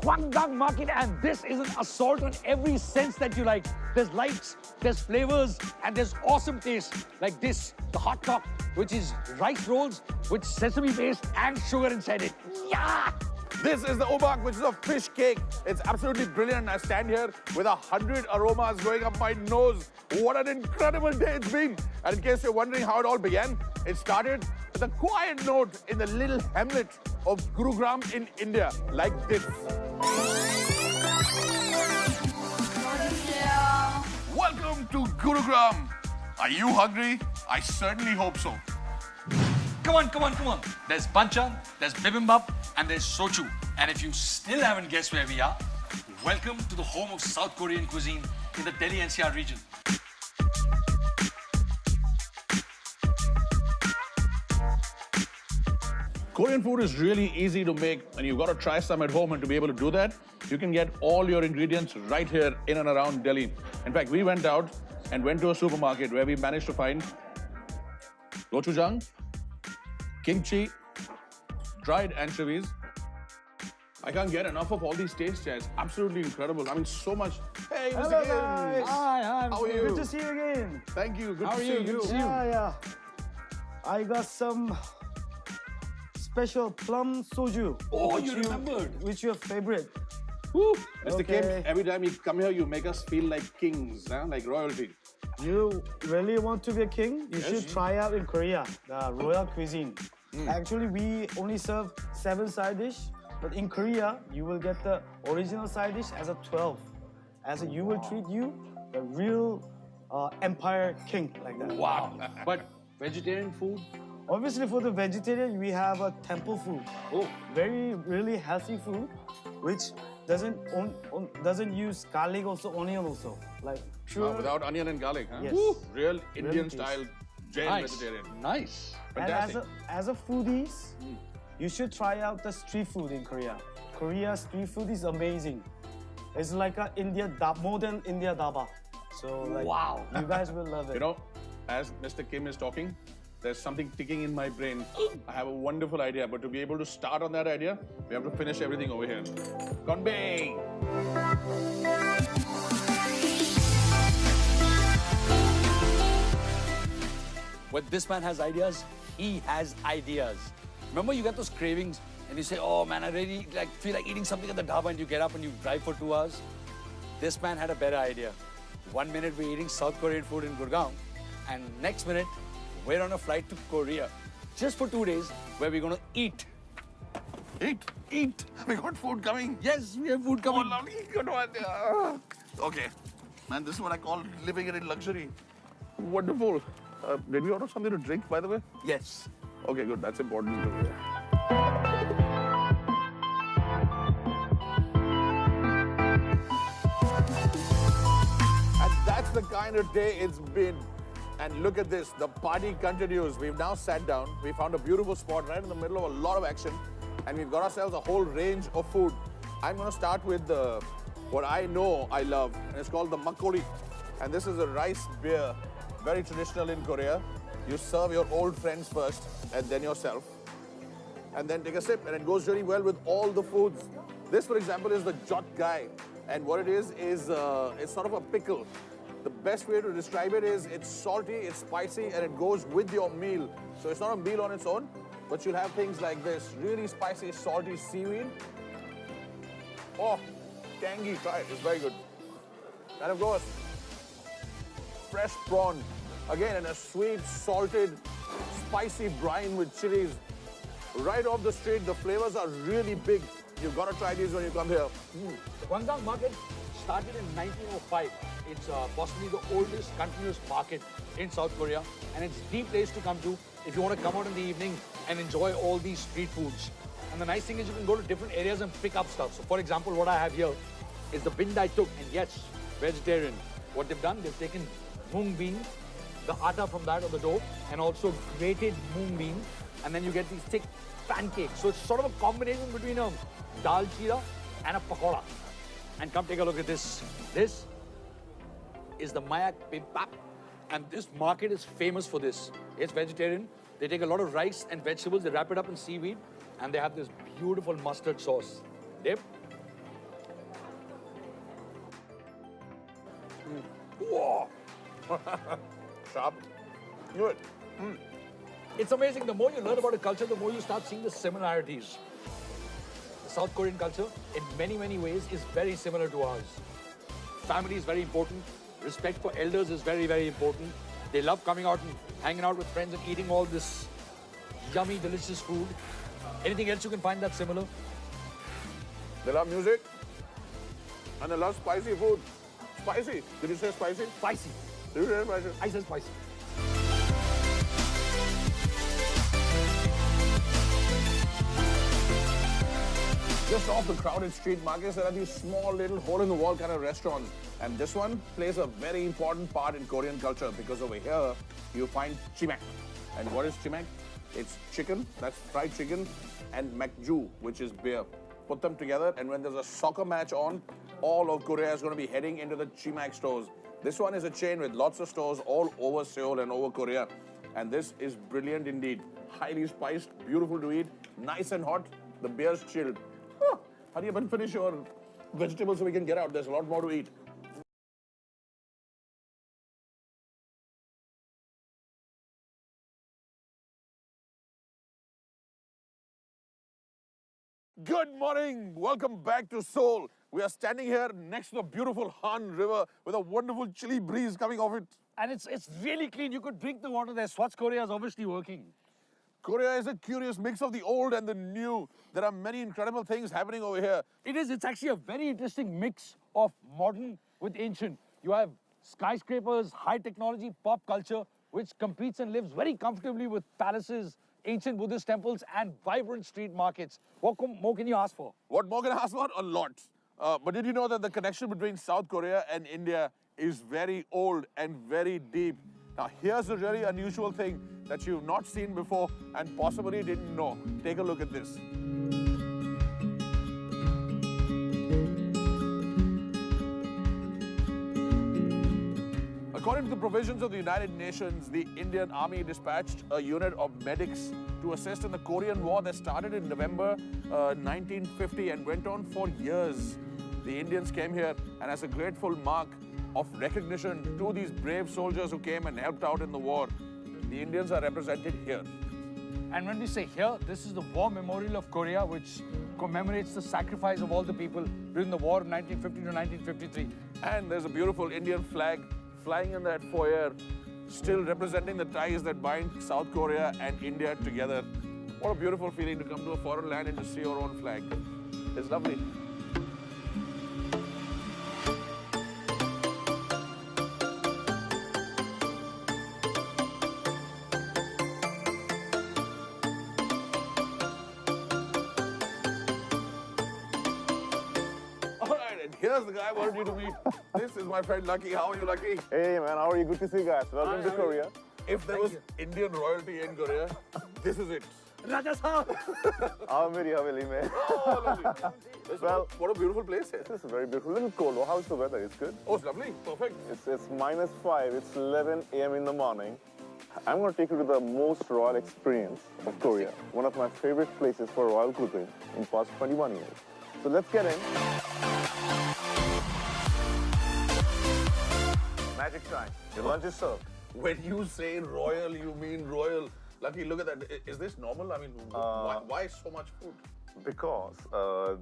Gwangjang Market, and this is an assault on every sense that you like. There's lights, there's flavors, and there's awesome taste. Like this, the hot top, which is rice rolls with sesame paste and sugar inside it. Yeah! This is the ubak, which is a fish cake. It's absolutely brilliant. I stand here with 100 aromas going up my nose. What an incredible day it's been. And in case you're wondering how it all began, it started with a quiet note in the little hamlet of Gurugram in India, like this. Welcome to Gurugram. Are you hungry? I certainly hope so. Come on, come on, come on. There's banchan, there's bibimbap, and there's sochu. And if you still haven't guessed where we are, welcome to the home of South Korean cuisine in the Delhi NCR region. Korean food is really easy to make, and you've got to try some at home. And to be able to do that, you can get all your ingredients right here in and around Delhi. In fact, we went out and went to a supermarket where we managed to find gochujang, kimchi, dried anchovies. I can't get enough of all these tastes. It's absolutely incredible. I mean, so much. Hey, Mr. Hello, Kim. guys. Hi, How are you? Good to see you again. Thank you. Good How to are see you? you. Good to see you. Yeah. I got some special plum soju. Oh, which you remembered. Which your favorite? Woo. Mr. Kim, Okay. every time you come here, you make us feel like kings, huh? Like royalty. You really want to be a king? You should try out in Korea, the royal cuisine. Actually, we only serve 7 side dish, but in Korea, you will get the original side dish as a 12. You will treat you the real empire king like that. Wow. But vegetarian food? Obviously, for the vegetarian, we have a temple food. Oh. Very, really healthy food, which doesn't use garlic also, onion also. Like pure. Without onion and garlic, huh? Yes. Woo. Real Indian tasty. style Jain Nice. vegetarian. Nice. And Fantastic. as a foodies, you should try out the street food in Korea. Korea street food is amazing. It's like a more than India dhaba. So like, Wow. you guys will love it. You know, as Mr. Kim is talking, there's something ticking in my brain. I have a wonderful idea, but to be able to start on that idea, we have to finish everything over here. Gongyang! When this man has ideas, he has ideas. Remember, you get those cravings and you say, oh man, I really feel like eating something at the dhaba, and you get up and you drive for 2 hours. This man had a better idea. 1 minute we're eating South Korean food in Gurugram, and next minute we're on a flight to Korea just for 2 days where we're gonna eat. Eat! We got food coming. Yes, we have food Oh, coming. lovely. Good one. Okay. Man, this is what I call living it in luxury. Wonderful. Did we order something to drink, by the way? Yes. Okay, good. That's important. And that's the kind of day it's been. And look at this, the party continues. We've now sat down. We found a beautiful spot right in the middle of a lot of action. And we've got ourselves a whole range of food. I'm going to start with what I know I love. And it's called the makgeolli. And this is a rice beer, very traditional in Korea. You serve your old friends first and then yourself. And then take a sip, and it goes really well with all the foods. This, for example, is the Jogyesa. And what it is it's sort of a pickle. The best way to describe it is it's salty, it's spicy, and it goes with your meal. So it's not a meal on its own, but you'll have things like this. Really spicy, salty seaweed. Oh, tangy, try it, it's very good. And of course, fresh prawn. Again, in a sweet, salted, spicy brine with chilies. Right off the street, the flavors are really big. You've got to try these when you come here. The Gwangjang Market started in 1905. It's possibly the oldest continuous market in South Korea, and it's the place to come to if you want to come out in the evening and enjoy all these street foods. And the nice thing is you can go to different areas and pick up stuff. So for example, what I have here is the bindai tuk, and yes, vegetarian. What they've done, they've taken mung bean, the atta from that or the dough, and also grated mung bean, and then you get these thick pancakes. So it's sort of a combination between a dal chira and a pakoda. And come take a look at this. This is the Mayak Bimbap, and this market is famous for this. It's vegetarian. They take a lot of rice and vegetables, they wrap it up in seaweed, and they have this beautiful mustard sauce. Dip, Sharp. Good. It's amazing. The more you learn about a culture, the more you start seeing the similarities. The South Korean culture, in many, many ways, is very similar to ours. Family is very important. Respect for elders is very, very important. They love coming out and hanging out with friends and eating all this yummy, delicious food. Anything else you can find that's similar? They love music and they love spicy food. Spicy. Did you say spicy? Spicy. Did you say spicy? I said spicy. Just off the crowded street markets, there are these small little hole-in-the-wall kind of restaurants. And this one plays a very important part in Korean culture because over here, you find chimak. And what is chimak? It's chicken, that's fried chicken, and makju, which is beer. Put them together, and when there's a soccer match on, all of Korea is going to be heading into the chimak stores. This one is a chain with lots of stores all over Seoul and over Korea. And this is brilliant indeed. Highly spiced, beautiful to eat, nice and hot. The beer's chilled. Hurry up and finish your vegetables so we can get out. There's a lot more to eat. Good morning. Welcome back to Seoul. We are standing here next to the beautiful Han River with a wonderful chilly breeze coming off it. And it's really clean. You could drink the water there. Swats Korea is obviously working. Korea is a curious mix of the old and the new. There are many incredible things happening over here. It is. It's actually a very interesting mix of modern with ancient. You have skyscrapers, high technology, pop culture, which competes and lives very comfortably with palaces, ancient Buddhist temples, and vibrant street markets. What more can you ask for? What more can I ask for? A lot. But did you know that the connection between South Korea and India is very old and very deep? Now, here's a really unusual thing that you've not seen before and possibly didn't know. Take a look at this. According to the provisions of the United Nations, the Indian Army dispatched a unit of medics to assist in the Korean War that started in November 1950 and went on for years. The Indians came here, and as a grateful mark of recognition to these brave soldiers who came and helped out in the war, the Indians are represented here. And when we say here, this is the War Memorial of Korea, which commemorates the sacrifice of all the people during the war of 1950 to 1953. And there's a beautiful Indian flag flying in that foyer, still representing the ties that bind South Korea and India together. What a beautiful feeling to come to a foreign land and to see your own flag. It's lovely. Here's the guy I wanted you to meet. This is my friend Lucky. How are you, Lucky? Hey man, how are you? Good to see you guys. Welcome to Korea. If there was Indian royalty in Korea, this is it. Raja Sahab! How many Haveli, man? Oh, lovely. Well, what a beautiful place here. this is very beautiful. A little cold. How's the weather? It's good. Oh, it's lovely. Perfect. It's -5. It's 11 a.m. in the morning. I'm going to take you to the most royal experience of Korea. One of my favorite places for royal cuisine in past 21 years. So let's get in. Magic time. Your lunch is served. When you say royal, you mean royal. Lucky, look at that. Is this normal? I mean, why so much food? Because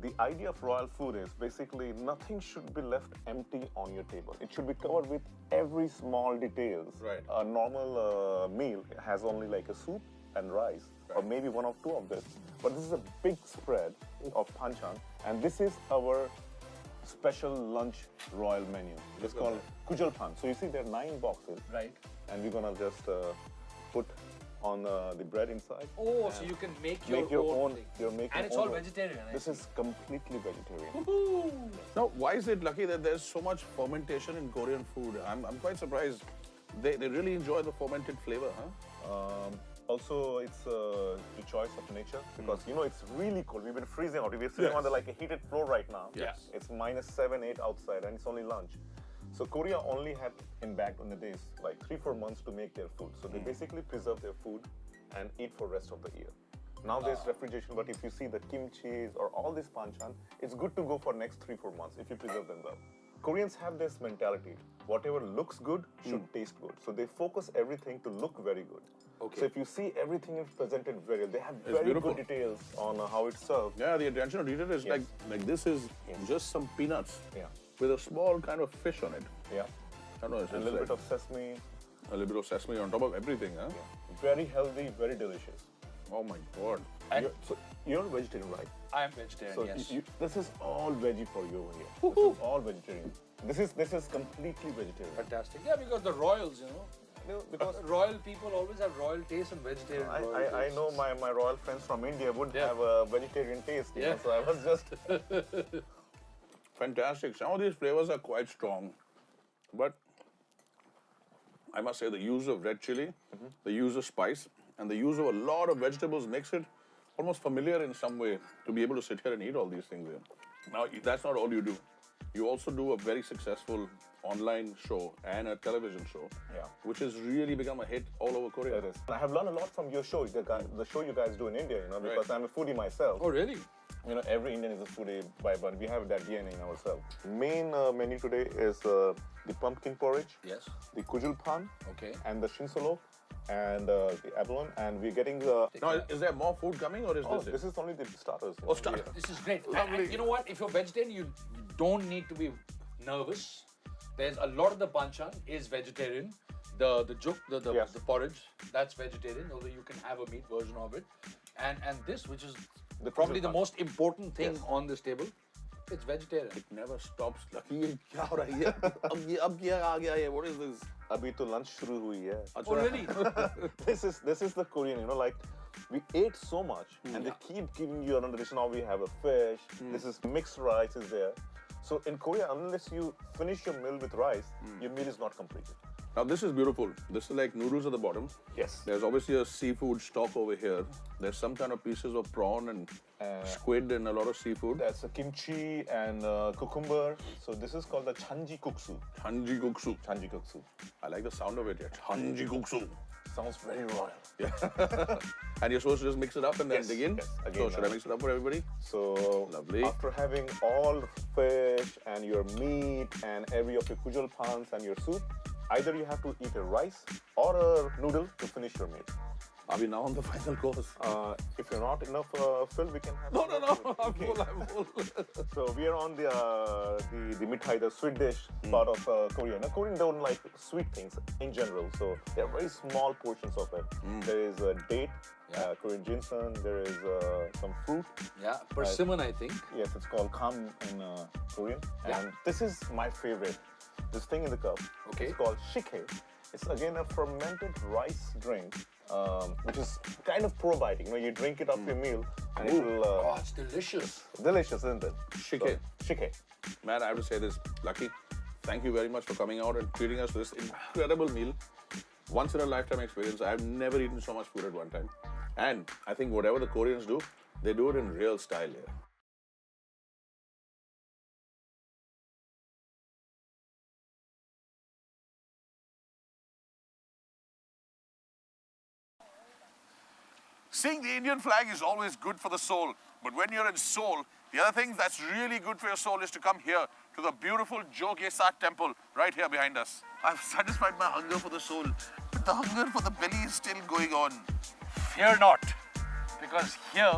the idea of royal food is basically nothing should be left empty on your table. It should be covered with every small details. Right. A normal meal has only like a soup and rice, or maybe one or two of this. But this is a big spread of panchan, and this is our special lunch royal menu. It's called Kujalpan. So you see there are 9 boxes. Right. And we're gonna just put on the bread inside. Oh, so you can make your own thing. And it's all vegetarian. This is completely vegetarian. Now, why is it, Lucky, that there's so much fermentation in Korean food? I'm quite surprised. They really enjoy the fermented flavor, huh? Also, it's the choice of nature because you know it's really cold. We've been freezing out. We're sitting on like a heated floor right now. Yes. It's -7, 8 outside, and it's only lunch. So Korea only had in back on the days like 3-4 months to make their food. So they basically preserve their food and eat for rest of the year. Now there's refrigeration, but if you see the kimchi or all this panchan, it's good to go for next 3-4 months if you preserve them well. Koreans have this mentality. Whatever looks good should taste good. So they focus everything to look very good. Okay. So if you see everything is presented very well, they have It's very beautiful. good details on how it's served. Yeah, the attention to detail is Yes. like this is just some peanuts Yeah. with a small kind of fish on it. Yeah. I don't know, it's A little bit of sesame. a little bit of sesame on top of everything, huh? Very healthy, very delicious. Oh my God. So you're vegetarian, right? I am vegetarian, So yes. this is all veggie for you over here. This is all vegetarian. This is completely vegetarian. Fantastic. Yeah, because the royals, Because royal people always have royal taste and vegetarian royal I taste. know my royal friends from India would Yeah. have a vegetarian taste. You know, so I was just Fantastic. Some of these flavors are quite strong, but I must say the use of red chili, the use of spice, and the use of a lot of vegetables makes it almost familiar in some way to be able to sit here and eat all these things here. Now, that's not all you do. You also do a very successful online show and a television show, Yeah. which has really become a hit all over Korea. It is. I have learned a lot from your show, the show you guys do in India, because I'm a foodie myself. Oh, really? Every Indian is a foodie by birth. We have that DNA in ourselves. Main menu today is the pumpkin porridge, Yes. the kujulpan, Okay. and the shinsolok, and the abalone, and we're getting the... Now, is there more food coming or is Oh, this it? this is only the starters. Oh, starters. This is great. Lovely. And you know what? If you're vegetarian, you don't need to be nervous. There's a lot of the banchan is vegetarian. The juk, Yes. the porridge, that's vegetarian, although you can have a meat version of it. And this, which is probably the kujulpan. most important thing Yes. on this table, it's vegetarian. It never stops. Lucky, ye kya ho raha hai? Ab ye aa gaya hai. What is this? Abhi to lunch shuru hui hai. Oh, really? This is the Korean, like we ate so much and they keep giving you another dish. Now we have a fish, this is mixed rice is there. So in Korea, unless you finish your meal with rice, your meal is not completed. Now this is beautiful. This is like noodles at the bottom. Yes. There's obviously a seafood stock over here. There's some kind of pieces of prawn and squid and a lot of seafood. That's a kimchi and cucumber. So this is called the chanji kuksu. Chanji guksu. Chanji kuksu. I like the sound of it. Yeah. Chanji guksu. Sounds very royal. And you're supposed to just mix it up and then Yes, dig in. yes, So again, should I mix it up for everybody? So Lovely. after having all fish and your meat and every of your kujal pans and your soup, either you have to eat a rice or a noodle to finish your meal. Are we now on the final course? If you're not enough filled, we can have. No. I'm full. I'm full. So we are on the mithai, the sweet dish part of Korea. Now, Koreans don't like sweet things in general, so there are very small portions of it. There is a date, Korean ginseng. There is some fruit. Yeah, persimmon, I think. Yes, it's called kam in Korean. Yeah. And this is my favorite. This thing in the cup. Okay. It's called shike. It's again a fermented rice drink, which is kind of probiotic. You drink it after your meal, and it will. Oh, it's delicious. Delicious, isn't it? Shike. So, shike. Man, I have to say this, Lucky, thank you very much for coming out and treating us to this incredible meal. Once in a lifetime experience. I've never eaten so much food at one time. And I think whatever the Koreans do, they do it in real style here. Seeing the Indian flag is always good for the soul. But when you're in Seoul, the other thing that's really good for your soul is to come here to the beautiful Jogyesa Temple right here behind us. I've satisfied my hunger for the soul, but the hunger for the belly is still going on. Fear not, because here,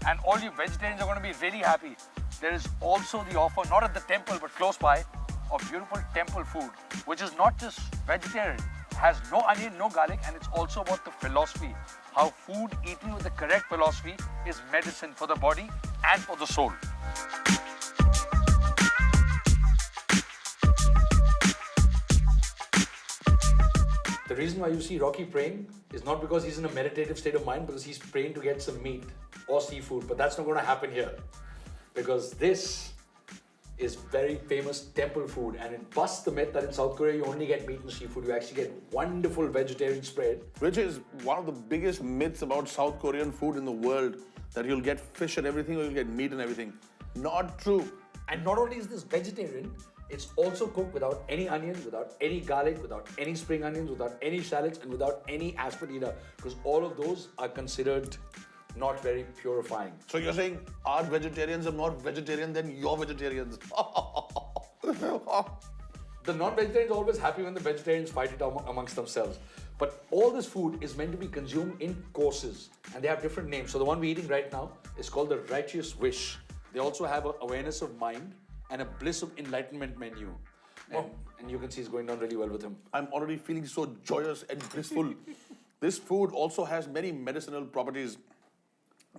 and all you vegetarians are going to be really happy, there is also the offer, not at the temple but close by, of beautiful temple food, which is not just vegetarian, has no onion, no garlic, and it's also about the philosophy, how food eaten with the correct philosophy is medicine for the body and for the soul. The reason why you see Rocky praying is not because he's in a meditative state of mind, because he's praying to get some meat or seafood, but that's not going to happen here. Because this is very famous temple food, and it busts the myth that in South Korea you only get meat and seafood. You actually get wonderful vegetarian spread. Which is one of the biggest myths about South Korean food in the world, that you'll get fish and everything or you'll get meat and everything. Not true. And not only is this vegetarian, it's also cooked without any onions, without any garlic, without any spring onions, without any shallots, and without any asparagus, because all of those are considered not very purifying. So you're saying our vegetarians are more vegetarian than your vegetarians? The non-vegetarians are always happy when the vegetarians fight it amongst themselves. But all this food is meant to be consumed in courses, and they have different names. So the one we're eating right now is called the Righteous Wish. They also have an awareness of mind and a bliss of enlightenment menu. And you can see it's going down really well with him. I'm already feeling so joyous and blissful. This food also has many medicinal properties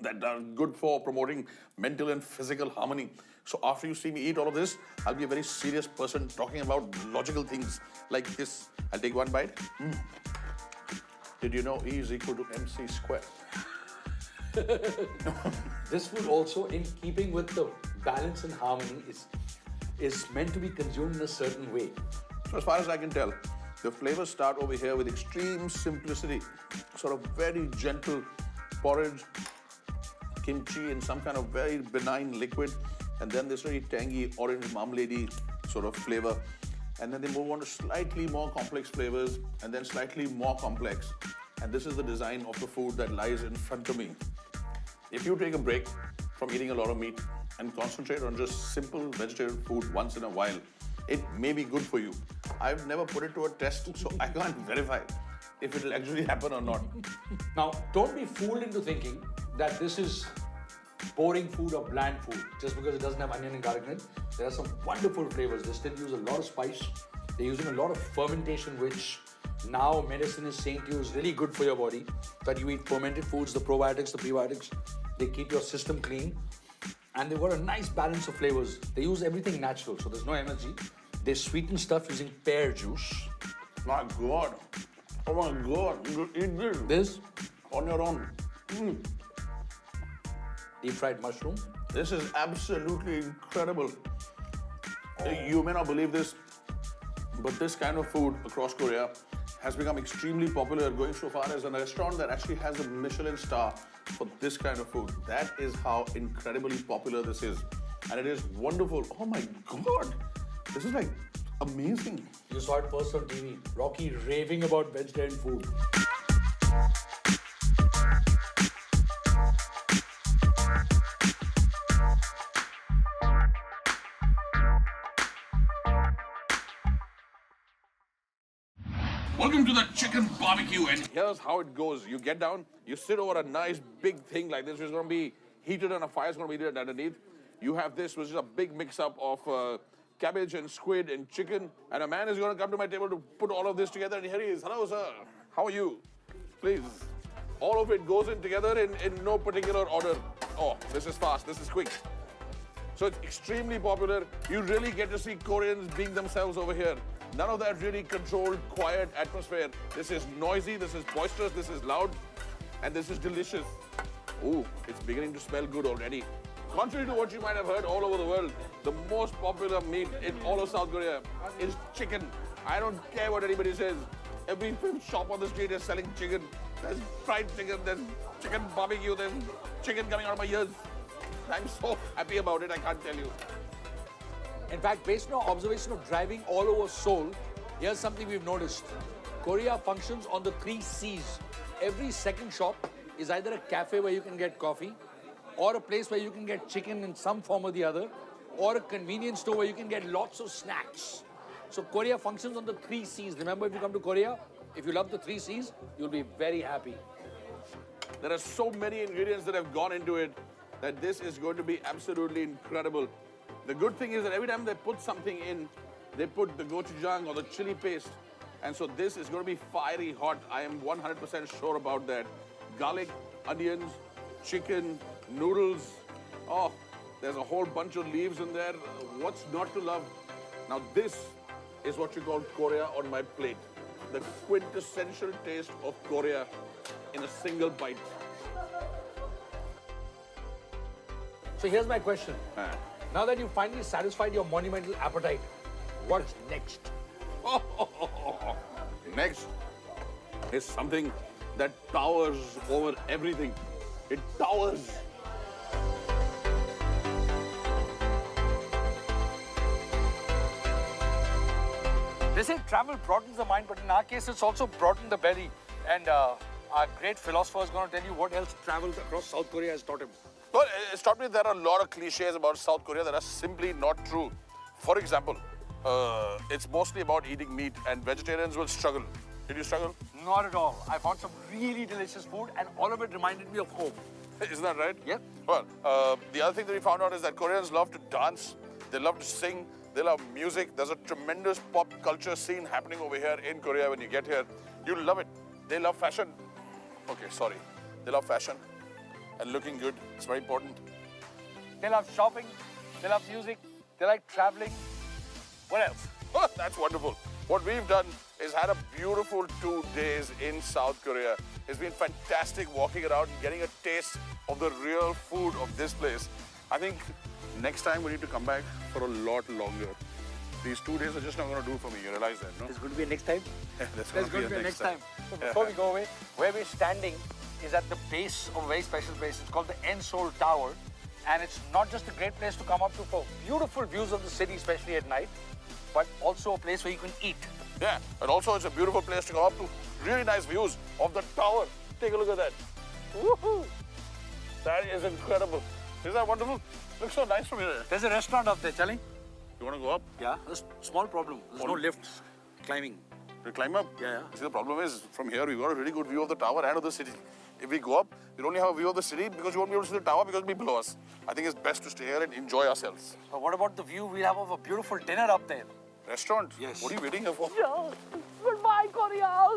that are good for promoting mental and physical harmony. So after you see me eat all of this, I'll be a very serious person talking about logical things like this. I'll take one bite. Did you know E is equal to MC squared? This food also, in keeping with the balance and harmony, is meant to be consumed in a certain way. So as far as I can tell, the flavors start over here with extreme simplicity, sort of very gentle porridge, kimchi in some kind of very benign liquid, and then this very tangy orange marmalade sort of flavor. And then they move on to slightly more complex flavors and then slightly more complex. And this is the design of the food that lies in front of me. If you take a break from eating a lot of meat and concentrate on just simple vegetarian food once in a while, it may be good for you. I've never put it to a test, so I can't verify if it'll actually happen or not. Now, don't be fooled into thinking that this is boring food or bland food just because it doesn't have onion and garlic in it. There are some wonderful flavors. They still use a lot of spice. They're using a lot of fermentation, which now medicine is saying to you is really good for your body. That you eat fermented foods, the probiotics, the prebiotics, they keep your system clean. And they've got a nice balance of flavors. They use everything natural, so there's no energy. They sweeten stuff using pear juice. My God. Oh my God. You eat this This, on your own. deep fried mushroom. This is absolutely incredible. You may not believe this, but this kind of food across Korea has become extremely popular, going so far as a restaurant that actually has a Michelin star for this kind of food. That is how incredibly popular this is. And it is wonderful. Oh my God. This is like amazing. You saw it first on TV. Rocky raving about vegetarian food. Welcome to the chicken barbecue, and here's how it goes. You get down, you sit over a nice big thing like this, which is going to be heated on a fire, it's going to be heated underneath. You have this, which is a big mix-up of cabbage and squid and chicken, and a man is going to come to my table to put all of this together, and here he is. Hello, sir. How are you? Please. All of it goes in together in no particular order. Oh, this is fast, this is quick. So it's extremely popular. You really get to see Koreans being themselves over here. None of that really controlled, quiet atmosphere. This is noisy, this is boisterous, this is loud, and this is delicious. Ooh, it's beginning to smell good already. Contrary to what you might have heard all over the world, the most popular meat in all of South Korea is chicken. I don't care what anybody says. Every fifth shop on the street is selling chicken. There's fried chicken, there's chicken barbecue, there's chicken coming out of my ears. I'm so happy about it, I can't tell you. In fact, based on our observation of driving all over Seoul, here's something we've noticed. Korea functions on the 3 C's. Every second shop is either a cafe where you can get coffee, or a place where you can get chicken in some form or the other, or a convenience store where you can get lots of snacks. So Korea functions on the 3 C's. Remember, if you come to Korea, if you love the 3 C's, you'll be very happy. There are so many ingredients that have gone into it that this is going to be absolutely incredible. The good thing is that every time they put something in, they put the gochujang or the chili paste. And so this is going to be fiery hot. I am 100% sure about that. Garlic, onions, chicken, noodles. Oh, there's a whole bunch of leaves in there. What's not to love? Now this is what you call Korea on my plate. The quintessential taste of Korea in a single bite. So here's my question. Now that you've finally satisfied your monumental appetite, what's next? Next is something that towers over everything. It towers. They say travel broadens the mind, but in our case, it's also broadened the belly. And our great philosopher is going to tell you what else travel across South Korea has taught him. Well, it's taught me there are a lot of cliches about South Korea that are simply not true. For example, it's mostly about eating meat, and vegetarians will struggle. Did you struggle? Not at all. I found some really delicious food, and all of it reminded me of home. Isn't that right? Yep. Well, the other thing that we found out is that Koreans love to dance, they love to sing, they love music. There's a tremendous pop culture scene happening over here in Korea when you get here. You'll love it. They love fashion. Okay, sorry. They love fashion and looking good. It's very important. They love shopping, they love music, they like traveling. What else? Oh, that's wonderful. What we've done is had a beautiful 2 days in South Korea. It's been fantastic walking around and getting a taste of the real food of this place. I think next time we need to come back for a lot longer. These 2 days are just not going to do for me. You realize that, no? There's going to be a next time. That's There's going to be a next time. So before we go away, where we're standing is at the base of a very special place. It's called the Seoul Tower. And it's not just a great place to come up to for beautiful views of the city, especially at night, but also a place where you can eat. Yeah, and also it's a beautiful place to go up to. Really nice views of the tower. Take a look at that. Woohoo! That is incredible. Isn't that wonderful? Looks so nice from here. There's a restaurant up there, Charlie. You want to go up? Yeah. There's a small problem. There's no lift climbing. To climb up? Yeah. See, the problem is, from here, we've got a really good view of the tower and of the city. If we go up, we'll only have a view of the city because you won't be able to see the tower because it'll be below us. I think it's best to stay here and enjoy ourselves. But what about the view we'll have of a beautiful dinner up there? Restaurant? Yes. What are you waiting here for? Goodbye, Korea.